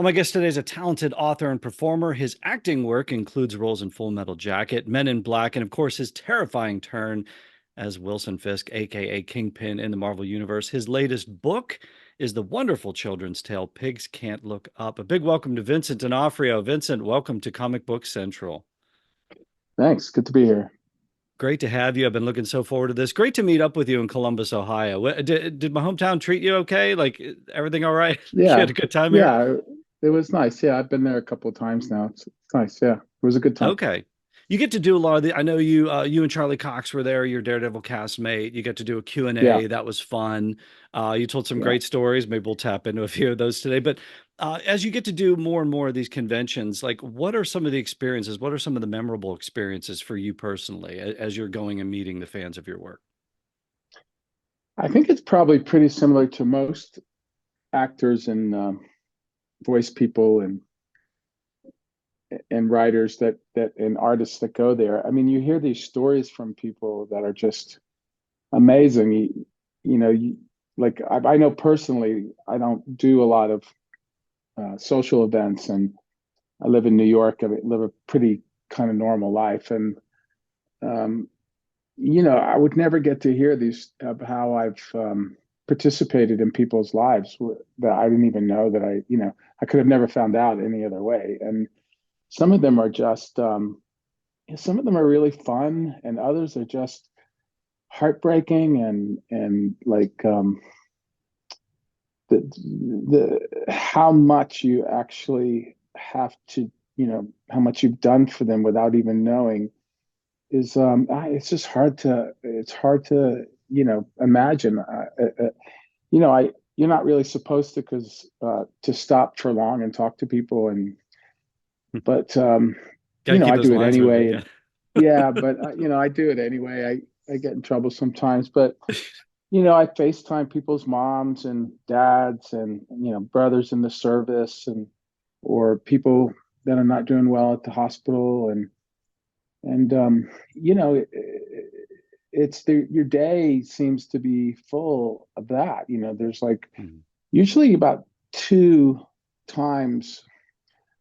Well, my guest today is a talented author and performer. His acting work includes roles in Full Metal Jacket, Men in Black, and of course, his terrifying turn as Wilson Fisk, aka Kingpin in the Marvel Universe. His latest book is the wonderful children's tale, Pigs Can't Look Up. A big welcome to Vincent D'Onofrio. Vincent, welcome to Comic Book Central. Thanks. Good to be here. Great to have you. I've been looking so forward to this. Great to meet up with you in Columbus, Ohio. Did my hometown treat you okay? Like everything all right? You had Yeah. a good time here? Yeah. It was nice. Yeah. I've been there a couple of times now. It's nice. Yeah. It was a good time. Okay. You get to do a lot of the, I know you and Charlie Cox were there, your Daredevil castmate. You get to do a Q and Yeah. A. That was fun. You told some Yeah. great stories. Maybe we'll tap into a few of those today. But as you get to do more and more of these conventions, like what are some of the experiences? What are some of the memorable experiences for you personally as you're going and meeting the fans of your work? I think it's probably pretty similar to most actors and voice people and writers that and artists that go there. I mean, you hear these stories from people that are just amazing. You know, like I know personally, I don't do a lot of social events, and I live in New York. I live a pretty kind of normal life, and um, I would never get to hear these of how I've participated in people's lives that I didn't even know that I could have never found out any other way. And some of them are just, some of them are really fun, and others are just heartbreaking and like the how much you actually have to, how much you've done for them without even knowing is it's just hard to imagine I you're not really supposed to because to stop for long and talk to people and but Got to keep I those do it lines moving. anyway Yeah. and yeah but I do it anyway. I get in trouble sometimes, but I FaceTime people's moms and dads and brothers in the service and or people that are not doing well at the hospital and it's your day seems to be full of that. There's like Mhm. usually about two times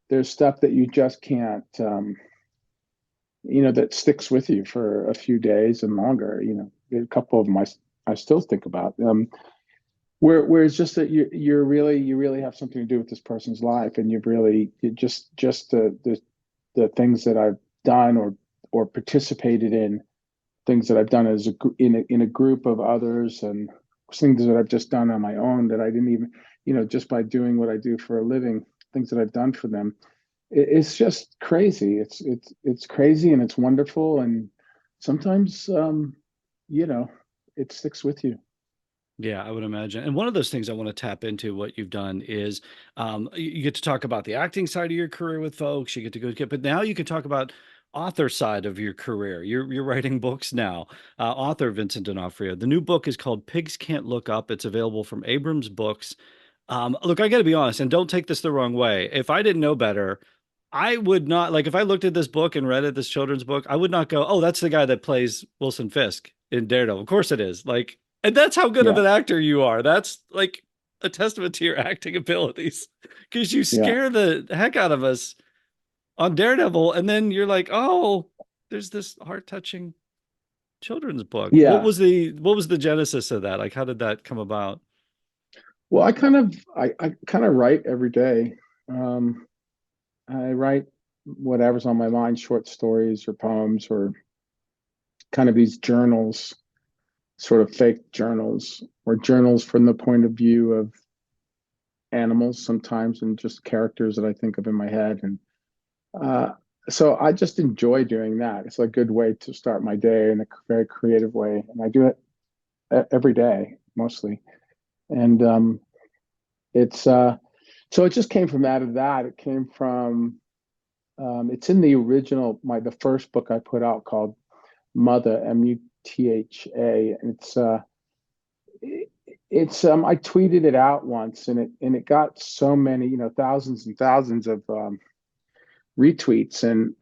there's stuff that you just can't that sticks with you for a few days and longer. A couple of them I still think about where it's just that you really have something to do with this person's life, and you just the things that I've done or participated in, things that I've done in a group of others, and things that I've just done on my own that I didn't even, just by doing what I do for a living, things that I've done for them. It's just crazy. It's crazy and it's wonderful, and sometimes you know it sticks with you. Yeah, I would imagine. And one of those things I want to tap into what you've done is you get to talk about the acting side of your career with folks. You get to go, but now you can talk about author side of your career. You're writing books now. Author Vincent D'Onofrio. The new book is called Pigs Can't Look Up. It's available from Abrams Books. Look, I got to be honest, and don't take this the wrong way. If I didn't know better, I would not like if I looked at this book and read it, this children's book, I would not go, "Oh, that's the guy that plays Wilson Fisk in Daredevil." Of course it is. Like, and that's how good of Yeah, an actor you are. That's like a testament to your acting abilities because you yeah, scare the heck out of us on Daredevil, and then you're like, "Oh, there's this heart-touching children's book." What yeah. was the genesis of that? Like, how did that come about? Well, I kind of write every day. Um, I write whatever's on my mind, short stories or poems or kind of these journals, sort of fake journals or journals from the point of view of animals sometimes and just characters that I think of in my head. And uh, so I just enjoy doing that. It's a good way to start my day in a very creative way. And I do it every day, mostly. And it's so it just came from out of that. It came from it's in the original the first book I put out called Mutha Mutha, and it's I tweeted it out once, and it got so many, thousands and thousands of retweets, and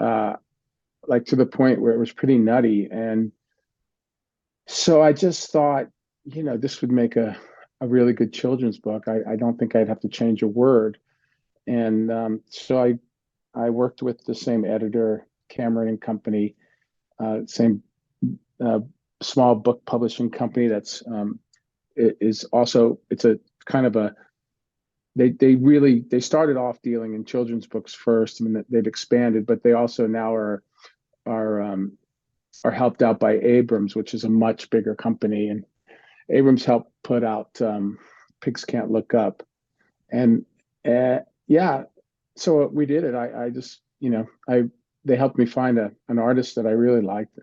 like to the point where it was pretty nutty. And so I just thought, this would make a really good children's book. I don't think I'd have to change a word. And so I worked with the same editor, Cameron and Company, same uh, small book publishing company that's it is also, it's a kind of a, they started off dealing in children's books first. I mean, they've expanded, but they also now are are helped out by Abrams, which is a much bigger company. And Abrams helped put out Pigs Can't Look Up. And yeah, so we did it. I just, they helped me find an artist that I really liked,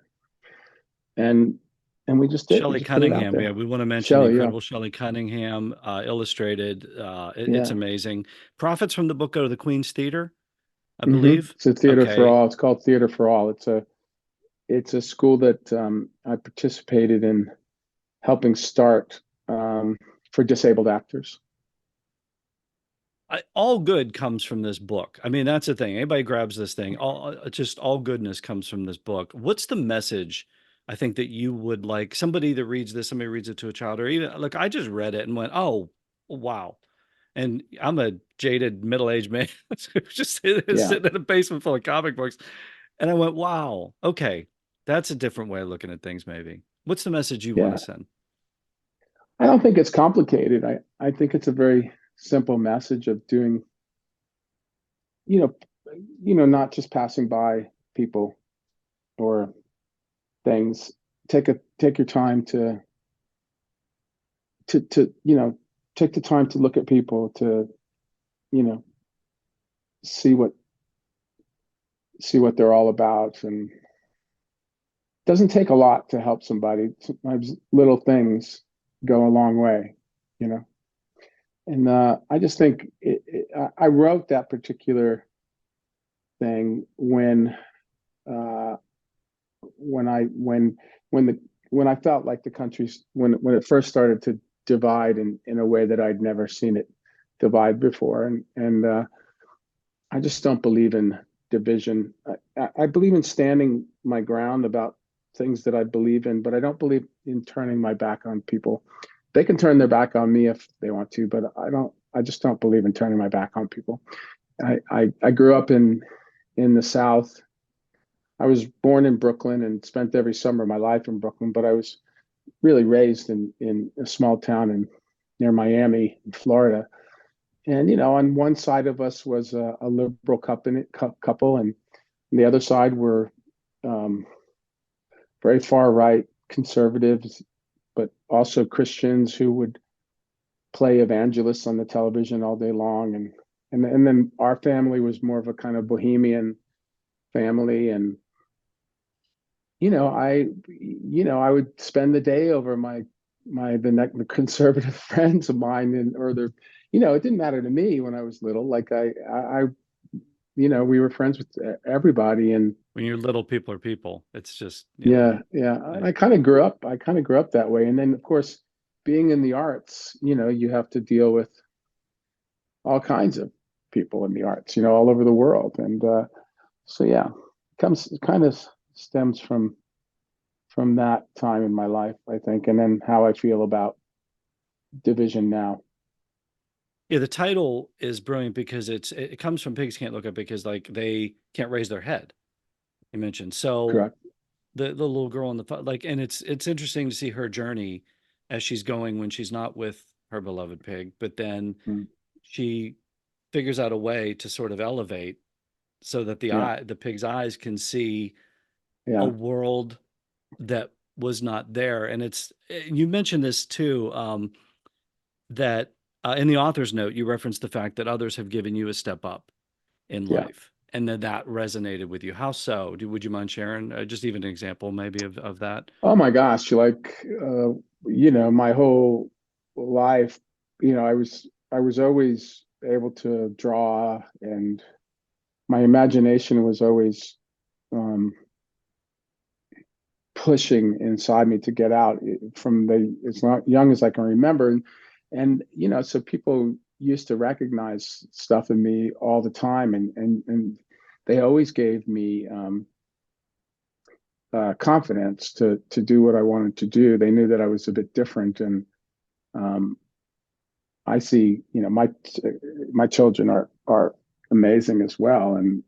and we just did. We Shelley just put it out Cunningham. Yeah, there. we want to mention the Shelley, yeah, incredible Shelley Cunningham, illustrated. It's yeah. amazing. Profits from the book go to the Queen's Theater, I believe. It's a theater for Okay. all. It's called Theater for All. It's a school that I participated in helping start for disabled actors. All good comes from this book. I mean, that's the thing. Anybody grabs this thing, all goodness comes from this book. What's the message? I think that you would like somebody that reads this, somebody reads it to a child, or even like I just read it and went, "Oh, wow." And I'm a jaded middle-aged man who's just Yeah, sitting in a basement full of comic books, and I went, "Wow, okay, that's a different way of looking at things." Maybe. What's the message you want to yeah. send? I don't think it's complicated. I think it's a very simple message of doing, you know, not just passing by people or things. Take your time to take the time to look at people, to you know see what they're all about. And it doesn't take a lot to help somebody. Sometimes little things go a long way, you know. And I just think I wrote that particular thing uh, when the when I felt like the country's when it first started to divide in a way that I'd never seen it divide before. And I just don't believe in division. I believe in standing my ground about things that I believe in, but I don't believe in turning my back on people. They can turn their back on me if they want to, but I don't. I just don't believe in turning my back on people. I grew up in the South. I was born in Brooklyn and spent every summer of my life in Brooklyn, but I was really raised in a small town near Miami, in Florida. And on one side of us was a liberal couple, and on the other side were um, very far right conservatives, but also Christians who would play evangelists on the television all day long. And then our family was more of a kind of bohemian family. And I would spend the day over the conservative friends of mine, and or the it didn't matter to me when I was little. Like we were friends with everybody. And When you're little, people are people. It's just, yeah. And I kind of grew up that way. And then of course, being in the arts, you have to deal with all kinds of people in the arts, all over the world. And so yeah, it kind of stems from that time in my life, I think, and then how I feel about division now. yeah, the title is brilliant because it comes from Pigs Can't Look Up because like they can't raise their head. You mentioned so Correct. the little girl in the like, and it's interesting to see her journey as she's going when she's not with her beloved pig, but then Mm. she figures out a way to sort of elevate so that Yeah. the pig's eyes can see a Yeah. world that was not there. And you mentioned this too, that in the author's note, you referenced the fact that others have given you a step up in Yeah. life and that resonated with you. How so? Would you mind sharing just even an example maybe of that? Oh my gosh. Like, my whole life, I was always able to draw, and my imagination was always um, pushing inside me to get out from as young as I can remember. And so people used to recognize stuff in me all the time, and they always gave me confidence to do what I wanted to do. They knew that I was a bit different, and um, I see, my children are amazing as well. And,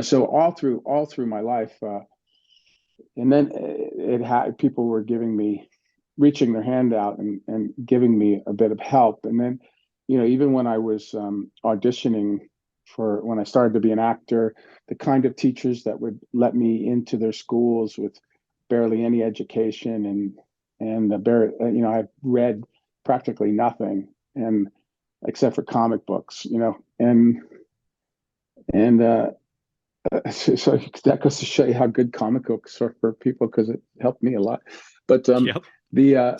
so all through my life, and then it had people were reaching their hand out and giving me a bit of help. And then, even when I was auditioning for when I started to be an actor, the kind of teachers that would let me into their schools with barely any education and I've read practically nothing and except for comic books, and so that goes to show you how good comic books are for people because it helped me a lot. But Yep.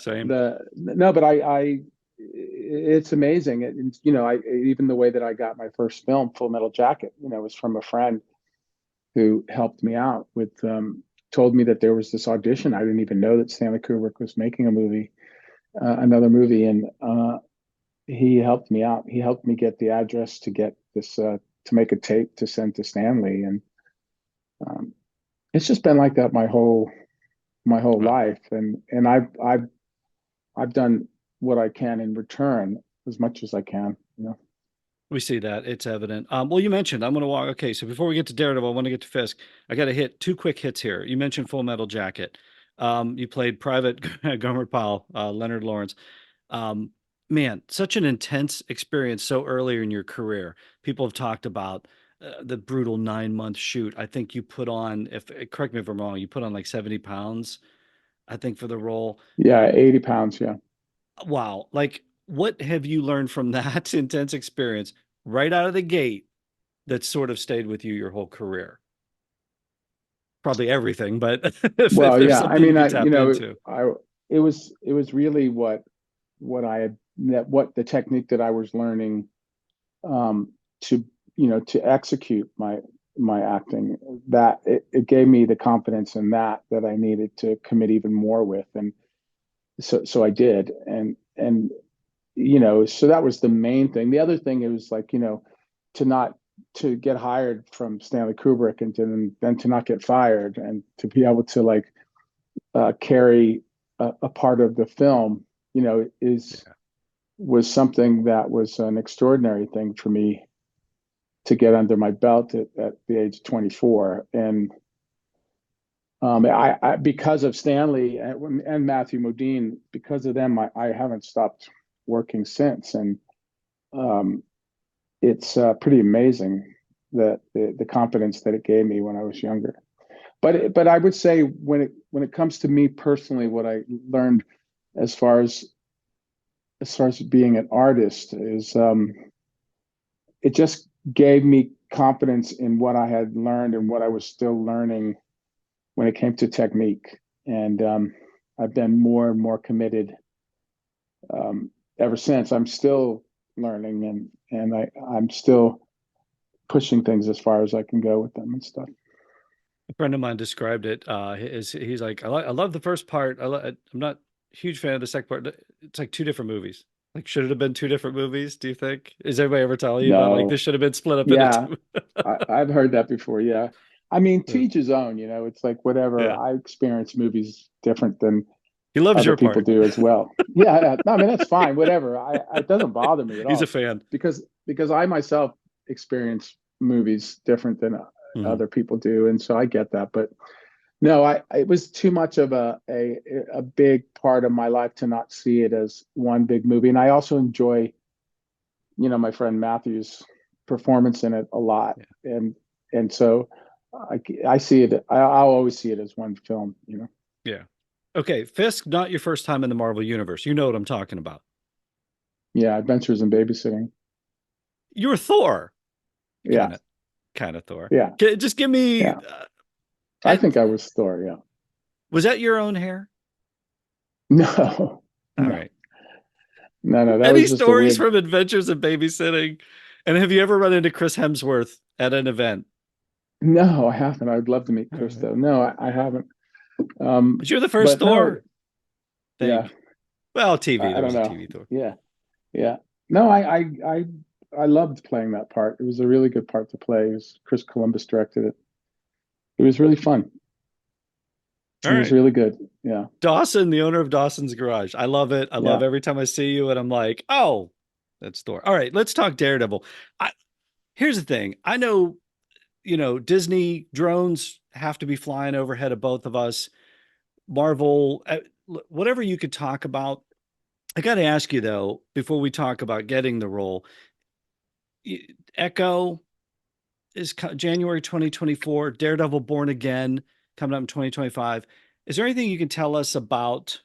Same. the no, but I it's amazing. I even the way that I got my first film, Full Metal Jacket, was from a friend who helped me out with told me that there was this audition. I didn't even know that Stanley Kubrick was making another movie, and he helped me out. He helped me get the address to get this to make a tape to send to Stanley, and um, it's just been like that my whole Wow. life, and I've done what I can in return as much as I can. We see that. It's evident. Well, you mentioned I'm going to walk. Okay, so before we get to Daredevil, I want to get to Fisk. I got to hit two quick hits here. You mentioned Full Metal Jacket. You played Private Gomer Pyle, Leonard Lawrence. Um, Man, such an intense experience so early in your career. People have talked about the brutal 9 month shoot. I think you put on, if correct me if I'm wrong, you put on like 70 pounds, I think, for the role. Yeah, 80 pounds. Yeah. Wow. Like, what have you learned from that intense experience right out of the gate that sort of stayed with you your whole career? Probably everything, but if Well, there's yeah. I something you mean, could tap into. it was really what I had what the technique that I was learning to to execute my acting, that it gave me the confidence in that I needed to commit even more with, and so I did, and so that was the main thing. The other thing, it was like, to not to get hired from Stanley Kubrick and then to not get fired and to be able to like carry a part of the film, is Yeah. was something that was an extraordinary thing for me to get under my belt at the age of 24. And I because of Stanley and Matthew Modine, because of them, I haven't stopped working since. And um, it's pretty amazing that the confidence that it gave me when I was younger. But I would say when it comes to me personally, what I learned as far as being an artist is it just gave me confidence in what I had learned and what I was still learning when it came to technique. And I've been more and more committed ever since. I'm still learning and I'm still pushing things as far as I can go with them and stuff. A friend of mine described it. He's like, I love the first part. I'm not a huge fan of the second part. It's like two different movies. Like, should it have been two different movies? Do you think? Is everybody ever telling you about like No, this should have been split up into yeah, two? I've heard that before. Yeah. I mean, to Yeah. each his own, it's like whatever. Yeah. I experience movies different than He loves other your people part. do as well. Yeah, yeah. No, I mean, that's fine. Whatever. It doesn't bother me at He's a all fan. because I myself experience movies different than Mhm. other people do, and so I get that. But no, it was too much of a big part of my life to not see it as one big movie. And I also enjoy, my friend Matthew's performance in it a lot, Yeah. and so I see it. I'll always see it as one film. Yeah. Okay, Fisk, not your first time in the Marvel universe. You know what I'm talking about. Yeah, Adventures in Babysitting. You're Thor. Yeah, Kind of Thor. yeah, Just give me. yeah. I think I was Thor. Yeah. Was that your own hair? No, All no, right. no. That Any was just a stories wig. from Adventures in Babysitting? And have you ever run into Chris Hemsworth at an event? No, I haven't. I'd love to meet All Chris right. though. No, I haven't. But you're the first But no, Thor. yeah, Think. Well, TV. I There don't was a know. TV Thor. Yeah, yeah. No, I loved playing that part. It was a really good part to play. It was Chris Columbus directed it. It was really fun. All It was right. really good. Yeah. Dawson, the owner of Dawson's Garage. I love it. I love Yeah. every time I see you and I'm like, oh, that's Thor. All right, let's talk Daredevil. I Here's the thing. I know, Disney drones have to be flying overhead of both of us. Marvel, whatever you could talk about. I got to ask you though, before we talk about getting the role, Echo is January 2024, Daredevil Born Again coming up in 2025. Is there anything you can tell us about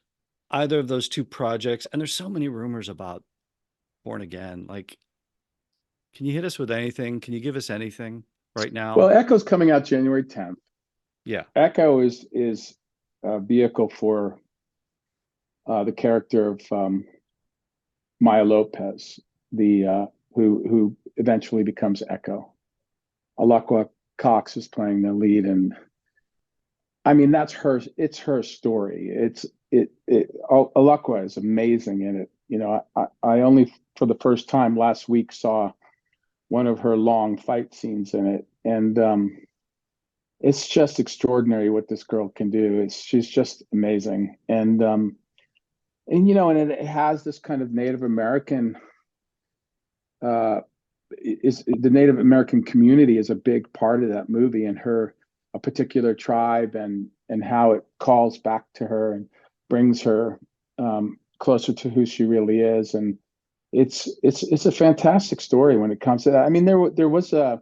either of those two projects? And there's so many rumors about Born Again. Like, can you hit us with anything? Can you give us anything right Well, now? Echo's coming out January 10th. Yeah. Echo is a vehicle for the character of Maya Lopez, the who eventually becomes Echo. Alakwa Cox is playing the lead, and I mean that's her. It's her story. Alakwa is amazing in it. I only for the first time last week saw one of her long fight scenes in it, and it's just extraordinary what this girl can do. She's just amazing, and it has this kind of Native American uh, is the Native American community is a big part of that movie, and her a particular tribe and how it calls back to her and brings her closer to who she really is, and it's a fantastic story when it comes to that. I mean, there was a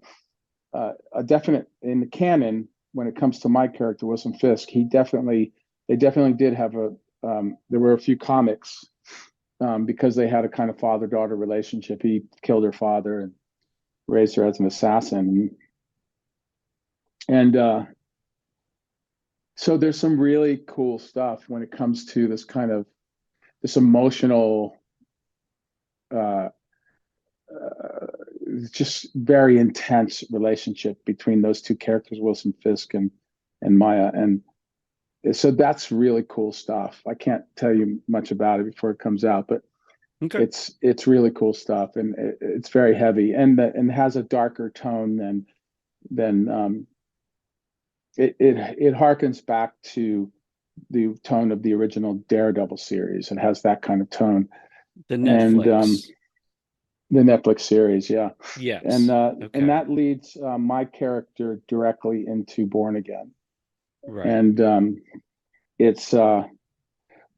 definite in the canon when it comes to my character Wilson Fisk. They definitely did have there were a few comics because they had a kind of father-daughter relationship. He killed her father and raised her as an assassin. And so there's some really cool stuff when it comes to this kind of this emotional, uh, just very intense relationship between those two characters, Wilson Fisk and Maya. And so that's really cool stuff. I can't tell you much about it before it comes out, but Okay. it's really cool stuff, and it's very heavy and has a darker tone than it harkens back to the tone of the original Daredevil series. It has that kind of tone, The and Netflix. the Netflix series, yeah, Yes. and Okay. that leads my character directly into Born Again, Right. and it's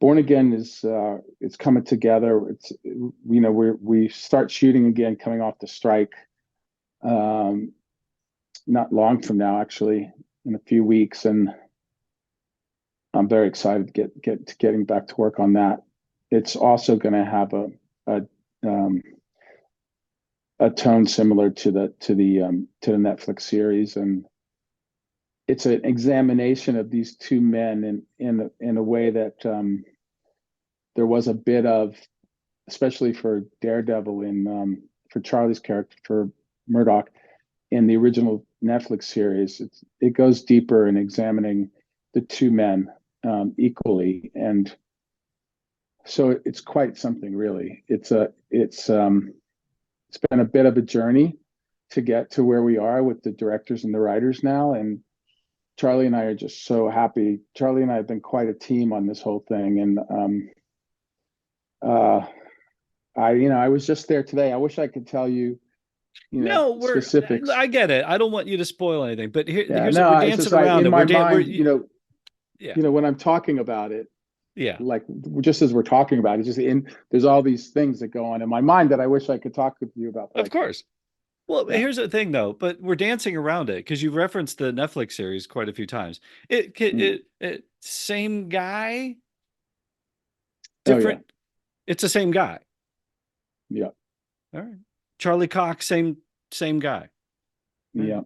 Born Again is it's coming together. We start shooting again coming off the strike, um, not long from now, actually, in a few weeks, and I'm very excited to get to getting back to work on that. It's also going to have a um, a tone similar to the Netflix series, and it's an examination of these two men in a way that there was a bit of, especially for Daredevil for Charlie's character for Murdoch in the original Netflix series. It goes deeper in examining the two men equally, and so it's quite something really. It's been a bit of a journey to get to where we are with the directors and the writers now, and Charlie and I are just so happy. Charlie and I have been quite a team on this whole thing, and uh, I was just there today. I wish I could tell you, No, specifics. I get it. I don't want you to spoil anything, but Yeah, here's it. We're no, it's dancing just around in it. my We're mind, yeah. when I'm talking about it, Yeah. like just as we're talking about it, just there's all these things that go on in my mind that I wish I could talk with you about, but I Of can't. course. Well, Yeah. here's the thing though, but we're dancing around it because you've referenced the Netflix series quite a few times. Mm. Same guy, Oh yeah. different. It's the same guy. Yeah. All right. Charlie Cox, same guy. All right. Yeah.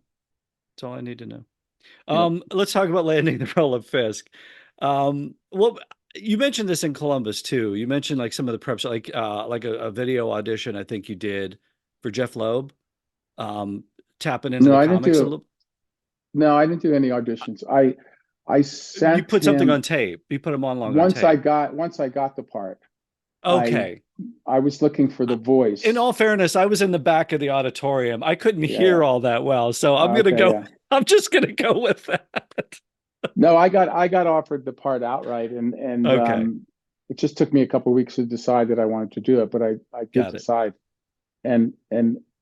That's all I need to know. Yeah. Let's talk about landing the role of Fisk. Well, you mentioned this in Columbus too. You mentioned like some of the preps, like a video audition. I think you did for Jeff Loeb, um, tapping into No, the I didn't comics a do little. no, I didn't do any auditions. I You sent put something on him tape. You put them on long on tape. once I got the part. I Okay. I was looking for the In voice. all fairness, I was in the back of the auditorium. I couldn't Yeah, yeah. hear all that well, so I'm gonna Okay, go. yeah. I'm just gonna go with that. No, I got offered the part outright, and Okay, it just took me a couple of weeks to decide that I wanted to do it, but I did got it. decide. And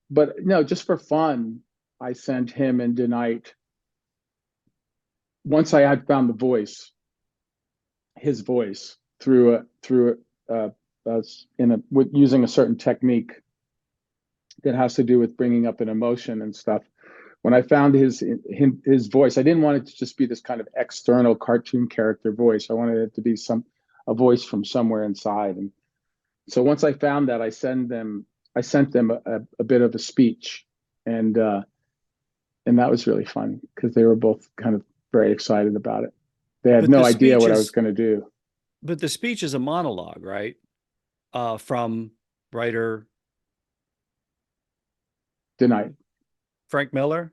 but no, just for fun, I sent him and Denight once I had found the voice, his voice through in a with using a certain technique that has to do with bringing up an emotion and stuff. When I found his voice, I didn't want it to just be this kind of external cartoon character voice. I wanted it to be a voice from somewhere inside. And so once I found that, I sent them a bit of a speech, and that was really fun because they were both kind of very excited about it. They had But no the idea speech what I was is, going to do. but the speech is a monologue, right? From writer Denied. Frank Miller.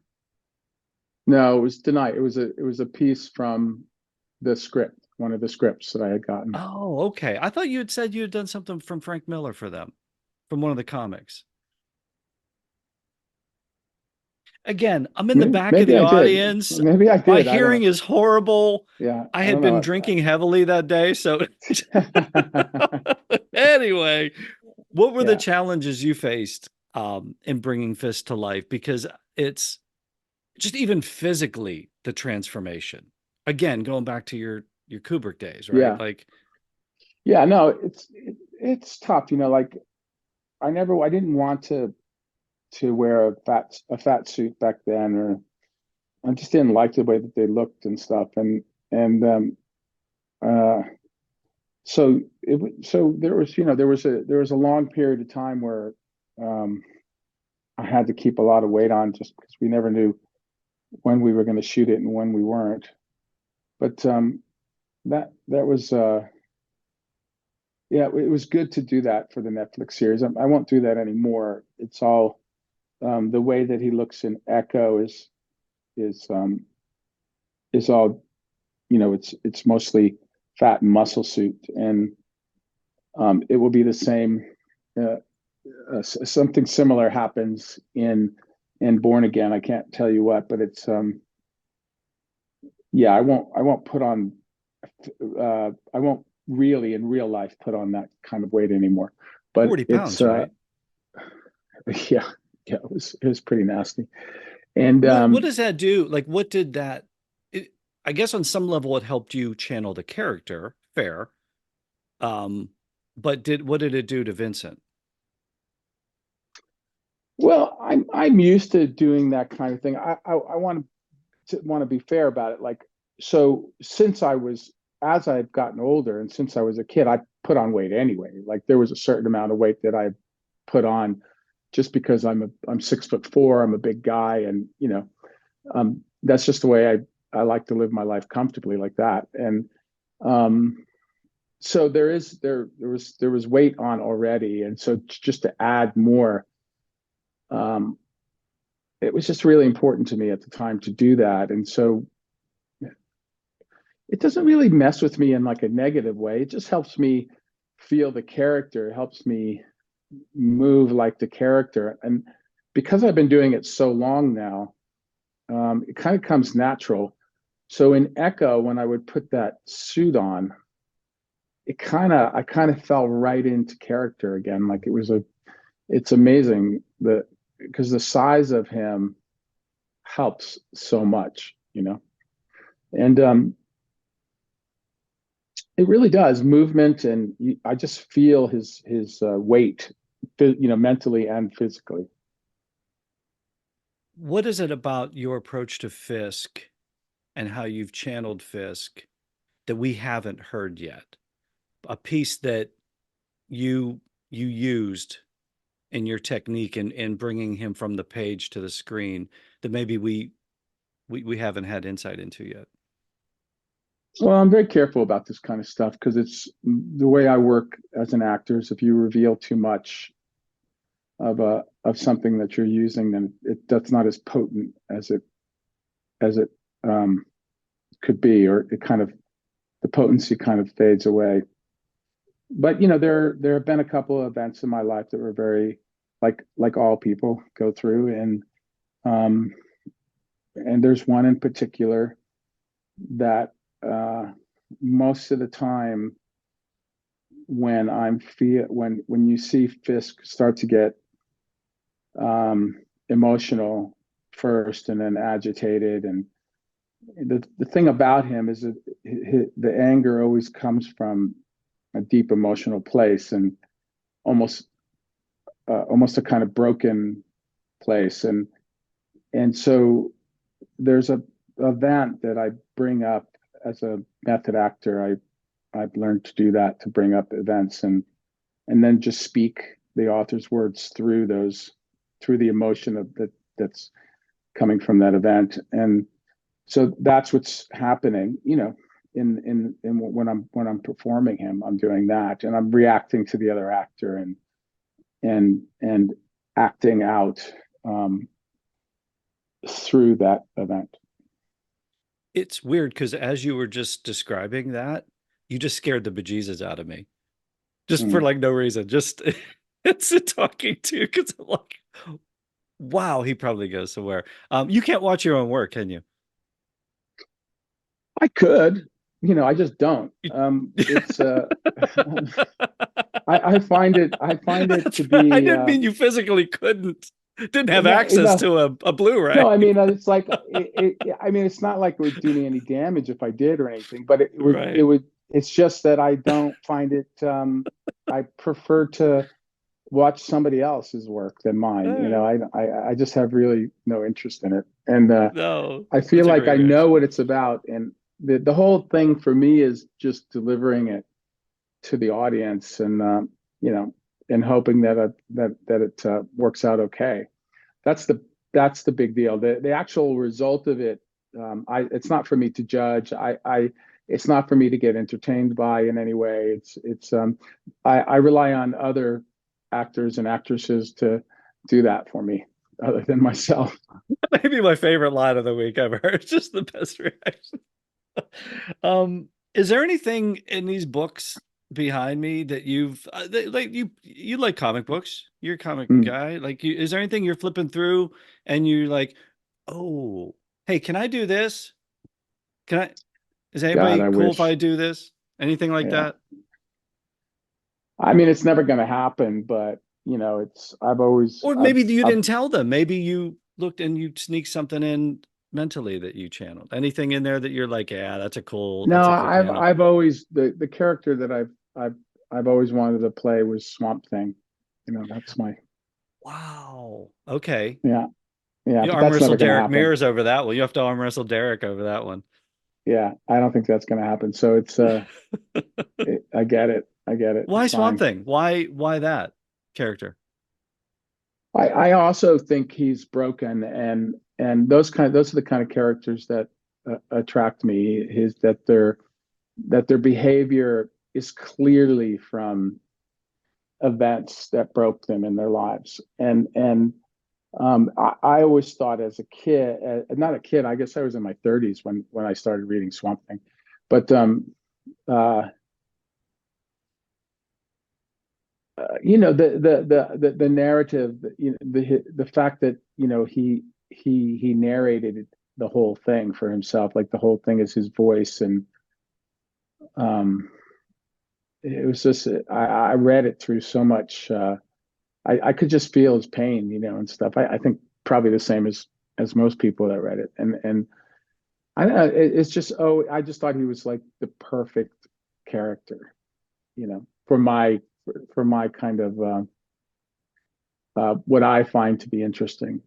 No, it was denied. It was a piece from the script, one of the scripts that I had gotten. Oh, okay. I thought you had said you had done something from Frank Miller for them, from one of the comics. Again, I'm in the back of Maybe the I did. audience. Maybe I My did. I don't hearing know. is horrible. Yeah, I I had don't been know. drinking heavily that day. So, anyway, what were the Yeah, challenges you faced in bringing Fist to life? Because it's just even physically the transformation. Again, going back to your Kubrick days, right? yeah, Like, yeah. No, it's tough. Like I didn't want to wear a fat suit back then, or I just didn't like the way that they looked and stuff. And uh, so there was a long period of time where um, I had to keep a lot of weight on just because we never knew when we were going to shoot it and when we weren't. But that was yeah, it was good to do that for the Netflix series. I won't do that anymore. It's all the way that he looks in Echo is is all it's mostly fat and muscle suit, and it will be the same. Uh, Something similar happens in Born Again. I can't tell you what, but it's yeah. I won't put on. I won't really in real life put on that kind of weight anymore. But 40 it's pounds, right? yeah, yeah. It was pretty nasty, and What does that do? Like, what did that? It, I guess on some level, it helped you channel the character. Fair. Um, but did what did it do to Vincent? well, I'm used to doing that kind of thing. I want to be fair about it. Like, so since as I've gotten older and since I was a kid, I put on weight anyway. Like there was a certain amount of weight that I put on just because I'm 6'4", I'm a big guy, and that's just the way I like to live my life comfortably like that. And um, so there was weight on already, and so just to add more, um, it was just really important to me at the time to do that. And so it doesn't really mess with me in like a negative way. It just helps me feel the character. It helps me move like the character. And because I've been doing it so long now, it kind of comes natural. So in Echo, when I would put that suit on, I kind of fell right into character again. Like it's amazing that because the size of him helps so much. And it really does movement, and I just feel his weight, mentally and physically. What is it about your approach to Fisk and how you've channeled Fisk that we haven't heard yet? A piece that you used in your technique in bringing him from the page to the screen that maybe we haven't had insight into yet. Well, I'm very careful about this kind of stuff because it's the way I work as an actor. Is if you reveal too much of something that you're using, then that's not as potent as it um, could be, or the potency kind of fades away. But there have been a couple of events in my life that were very like all people go through, um, and there's one in particular that most of the time when when you see Fisk start to get emotional first and then agitated, and the thing about him is that the anger always comes from a deep emotional place, and almost almost a kind of broken place, and so there's a event that I bring up as a method actor. I've learned to do that, to bring up events and then just speak the author's words through through the emotion of that's coming from that event. And so that's what's happening, in when I'm performing him, I'm doing that, and I'm reacting to the other actor and acting out through that event. It's weird because as you were just describing that, you just scared the bejesus out of me. Just for Mm. like no reason. Just it's a talking to because I'm like, wow, he probably goes somewhere. You can't watch your own work, can you? I could, I just don't. It's I find it to I be didn't mean you physically couldn't, didn't have no, access to a Blu-ray. no, I mean, it's like I mean, it's not like it would do me any damage if I did or anything, but Right. it's just that I don't find it. I prefer to watch somebody else's work than mine. Oh, I just have really no interest in it, and no, I that's feel a like great I know reaction. what it's about, and the whole thing for me is just delivering it to the audience, and you know, and hoping that it works out okay. That's the big deal. The actual result of it, it's not for me to judge. It's not for me to get entertained by in any way. I rely on other actors and actresses to do that for me, other than myself. Maybe my favorite line of the week ever. It's just the best reaction. Is there anything in these books behind me that you've like you like comic books? You're a comic Mm. guy. Like is there anything you're flipping through and you're like, "Oh, hey, can I do this? Can I is God, anybody I cool if I wish. do this?" Anything like Yeah. that? I mean, it's never going to happen, but Or maybe you didn't tell them. Maybe you looked and you sneaked something in mentally that you channeled. Anything in there that you're like, "Yeah, no, that's a cool panel." I've always the character that I've always wanted to play was Swamp Thing. That's my Wow. Okay. yeah. Yeah, You but arm that's wrestle never going to Derek happen. Mears over that one. You have to arm wrestle Derek over that one. Yeah, I don't think that's going to happen. So I get it. I get it. Why It's Swamp fine. Thing? Why that character? I also think he's broken, and those are the kind of characters that attract me. Is that their behavior is clearly from events that broke them in their lives, and I always thought as a kid, not a kid, I guess I was in my 30s when I started reading Swamp Thing, but uh, the narrative, the fact that he narrated the whole thing for himself, like the whole thing is his voice, and um, it was just I read it through so much. I could just feel his pain, and stuff. I think probably the same as most people that read it, and I don't know, it's just I just thought he was like the perfect character, for my kind of what I find to be interesting.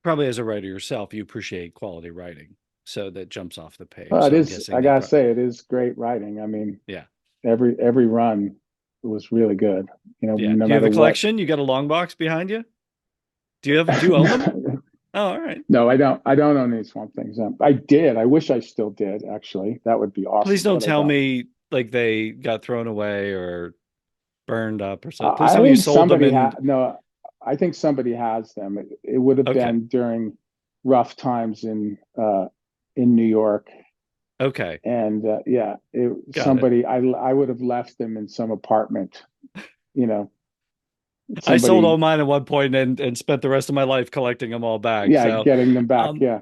Probably as a writer yourself, you appreciate quality writing, so that jumps off the page. It So I'm is, guessing I that gotta probably, say, it is great writing. I mean, yeah, every run was really good, yeah. no Do you have a matter what. collection? You got a long box behind you? Do you own them? Oh, all right. No, I don't. I don't own any Swamp Things. I did. I wish I still did. Actually, that would be Please awesome. don't But I tell don't. me like they got thrown away or burned up or something. Please I tell me you think sold them somebody in. had no. I think somebody has them. It would have Okay. been during rough times in New York, Okay. and yeah, Got it. somebody. I would have left them in some apartment. You know, I sold all somebody. mine at one point and spent the rest of my life collecting them all back. Yeah, So, getting them back. um, Yeah.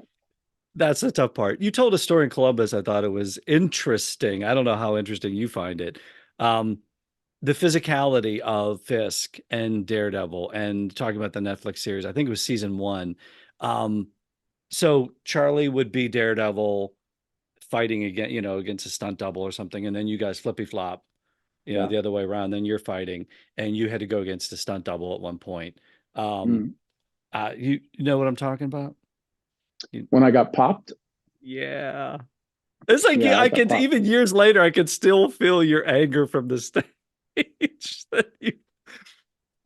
That's the tough part. You told a story in Columbus. I thought it was interesting. I don't know how interesting you find it. Um, the physicality of Fisk and Daredevil, and talking about the Netflix series. I think it was season one. Um, so Charlie would be Daredevil fighting again, against a stunt double or something, and then you guys flippy flop, Yeah. the other way around. Then you're fighting, and you had to go against a stunt double at one point. Um, Mm. you know what I'm talking about? You- When I got popped, yeah. It's like yeah, I I got could, popped. even years later, I could still feel your anger from the stage. that you-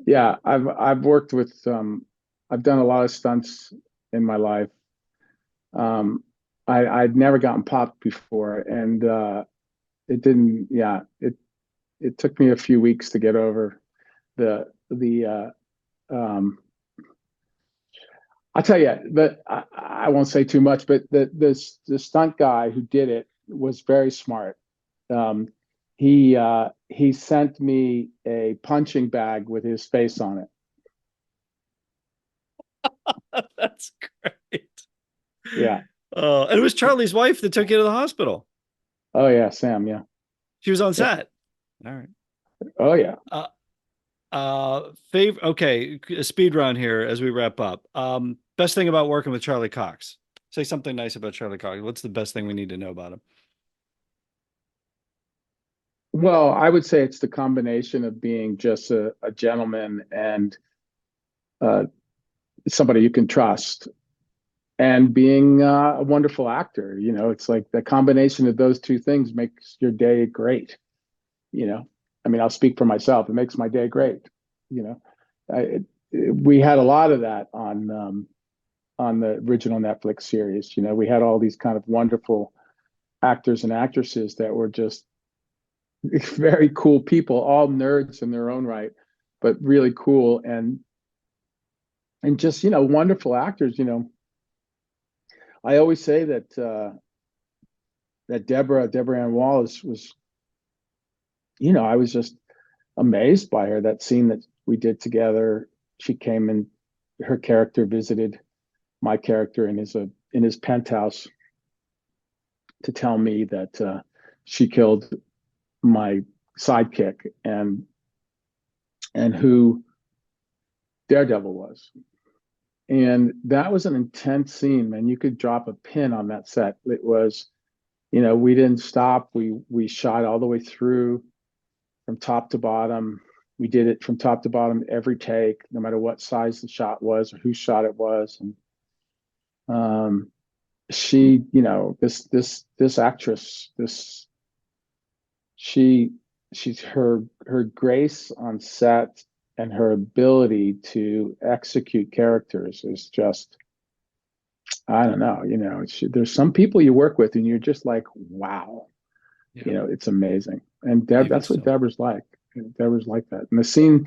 Yeah, I've worked with I've done a lot of stunts in my life. Um, I'd never gotten popped before, and it didn't. Yeah, it took me a few weeks to get over the. I'll tell you, but I won't say too much. But the stunt guy who did it was very smart. Um, he sent me a punching bag with his face on it. That's great. Yeah. And it was Charlie's wife that took you to the hospital. Oh yeah, Sam. Yeah. She was on Yeah. set. All right. Oh yeah. Uh, okay, a speed round here as we wrap up. Best thing about working with Charlie Cox. Say something nice about Charlie Cox. What's the best thing we need to know about him? Well, I would say it's the combination of being just a gentleman and uh, somebody you can trust, and being a wonderful actor. It's like the combination of those two things makes your day great. You know, I mean, I'll speak for myself. It makes my day great. You know, we had a lot of that on the original Netflix series. We had all these kind of wonderful actors and actresses that were just very cool people, all nerds in their own right, but really cool and just wonderful actors. I always say that Deborah Ann Wallace was, I was just amazed by her. That scene that we did together, she came and her character visited my character in his penthouse to tell me that she killed my sidekick and who Daredevil was. And that was an intense scene, man. You could drop a pin on that set. It was, we didn't stop. We shot all the way through from top to bottom. We did it from top to bottom every take, no matter what size the shot was or whose shot it was. And she, this actress, she she's her grace on set and her ability to execute characters is just, I don't know, there's some people you work with and you're just like, wow, Yeah, it's amazing. And even that's what so. Deborah's like. Deborah's like that. And the scene,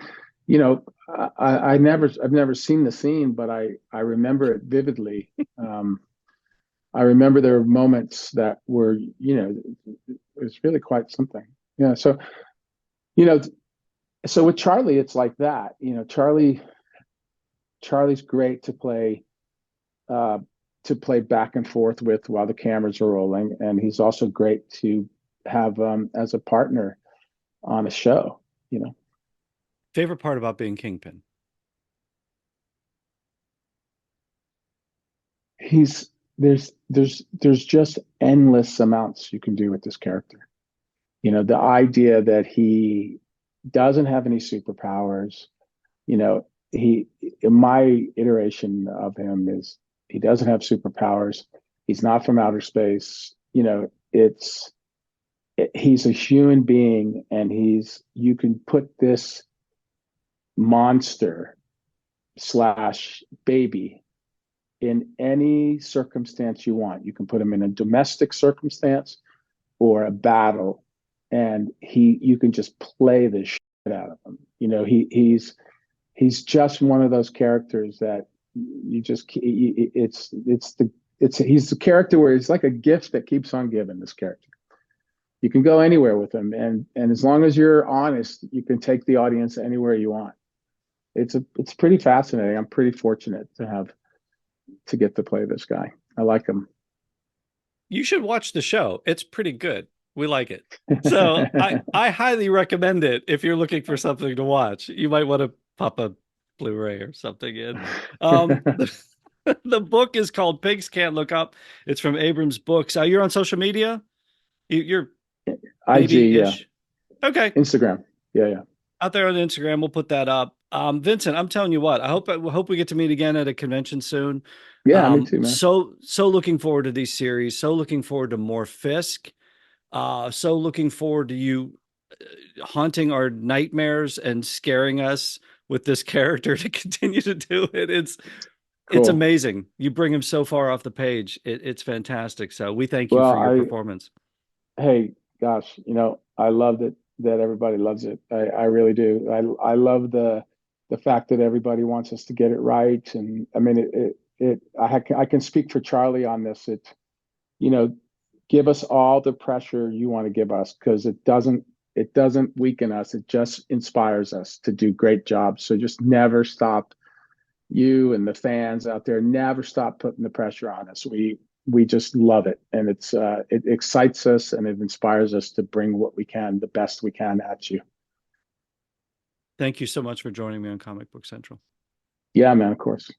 I've never seen the scene, but I remember it vividly. I remember there were moments that were, it was really quite something. Yeah. So, you know, so with Charlie, it's like that. Charlie's great uh, to play back and forth with while the cameras are rolling, and he's also great to have as a partner on a show. You know, Favorite part about being Kingpin? he's there's just endless amounts you can do with this character. The idea that he doesn't have any superpowers. He my iteration of him is he doesn't have superpowers. He's not from outer space. He's a human being, and you can put this monster slash baby in any circumstance you want. You can put him in a domestic circumstance or a battle, and you can just play the shit out of him. He's just one of those characters that you just he's the character where he's like a gift that keeps on giving. This character, you can go anywhere with him, and as long as you're honest, you can take the audience anywhere you want. It's pretty fascinating. I'm pretty fortunate to get to play this guy. I like him. you should watch the show. It's pretty good. We like it. So I highly recommend it if you're looking for something to watch. You might want to pop a Blu-ray or something in. The book is called Pigs Can't Look Up. It's from Abrams Books. You're on social media? You're IG, yeah. baby-ish. Okay. Instagram. Yeah, yeah. Out there on Instagram, we'll put that up. Vincent, I'm telling you what, I hope we get to meet again at a convention soon. Yeah, me too, man. So looking forward to these series. So looking forward to more Fisk. So looking forward to you haunting our nightmares and scaring us with this character to continue to do it. It's Cool. amazing. You bring him so far off the page. It's fantastic. So we thank you Well, for your performance. hey, gosh, I love that everybody loves it. I really do. I love the fact that everybody wants us to get it right. And I mean, I can speak for Charlie on this. You know, give us all the pressure you want to give us, because it doesn't weaken us. It just inspires us to do great jobs. So just never stop. You and the fans out there, never stop putting the pressure on us. We just love it, and it excites us and it inspires us to bring what we can, the best we can, at you. Thank you so much for joining me on Comic Book Central. Yeah, man, of course.